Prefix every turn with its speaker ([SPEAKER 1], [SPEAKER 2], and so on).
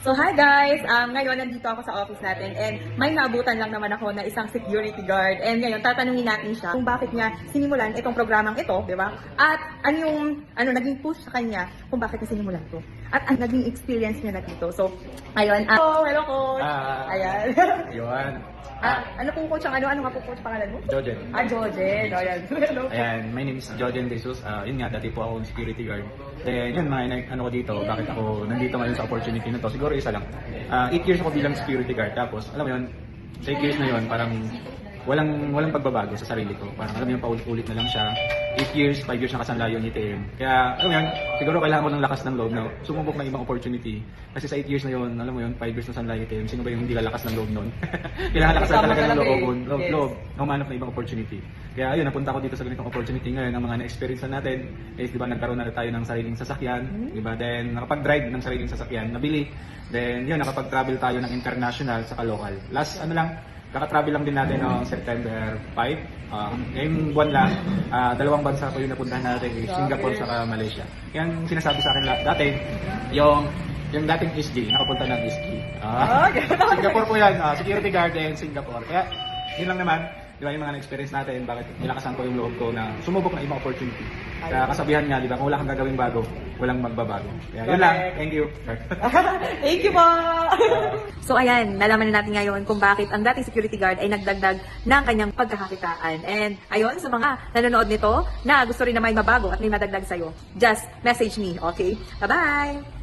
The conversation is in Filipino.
[SPEAKER 1] So hi guys! Ngayon nandito ako sa office natin and may naabutan lang naman ako na isang security guard. And ngayon tatanungin natin siya kung bakit niya sinimulan itong programang ito, di ba? At ano yung naging push sa kanya kung bakit niya sinimulan to. At ang naging experience niya na dito. So, ayun. Hello coach! Ayan.
[SPEAKER 2] Yun.
[SPEAKER 1] Ano pong coach ang ano nga po coach pangalan mo?
[SPEAKER 2] Jojen.
[SPEAKER 1] Jojen. Ayan. Hello.
[SPEAKER 2] Ayan, my name is Jojen De Jesus. Yun nga, dati po ako security guard. Then yun, ano ko dito, bakit ako nandito ngayon sa opportunity na to? Siguro isa lang. 8 years ako bilang security guard. Tapos, alam mo yun, sa 8 years na yun, parang walang pagbabago sa sarili ko. Parang alam mo yun, paulit-ulit na lang siya. 8 years, 5 years na kasanlayo ni TM. Kaya, alam mo yun, siguro kailangan ko ng lakas ng loob na sumubok ng ibang opportunity. Kasi sa 8 years na yun, alam mo yun, 5 years na sanlayo ni TM. Sino ba yung hindi lalakas ng loob nun? Kailangan lakasan talaga ng loob na umanap ng ibang opportunity. Kaya ayun, napunta ako dito sa ganitong opportunity ngayon. Ang mga na-experience na natin is, di ba, nagkaroon na tayo ng sariling sasakyan. Di ba? Then, nakapag-drive ng sariling sasakyan, nabili. Then, yun, nakapag-travel tayo ng international sa local. Last, kaka-travel lang din natin noong September 5. Ngayong buwan lang, 2 bansa po yung napuntahan natin, Singapore sa Malaysia. Yan sinasabi sa akin dati, yung dating SG, nakapunta ng SG. Singapore po yan, security guard in Singapore. Kaya, yun lang naman, di ba yung mga na-experience natin, bakit nilakasan ko yung loob ko na sumubok ng ibang opportunity. Kaya kasabihan nga, di ba, kung wala kang gagawin bago, walang magbabago. Kaya yun lang, thank you.
[SPEAKER 1] Thank you po! So ayan, nalaman na natin ngayon kung bakit ang dating security guard ay nagdagdag ng kanyang pagkakakitaan. And ayun, sa mga nanonood nito na gusto rin na may mabago at may madagdag sa'yo, just message me, okay? Bye-bye!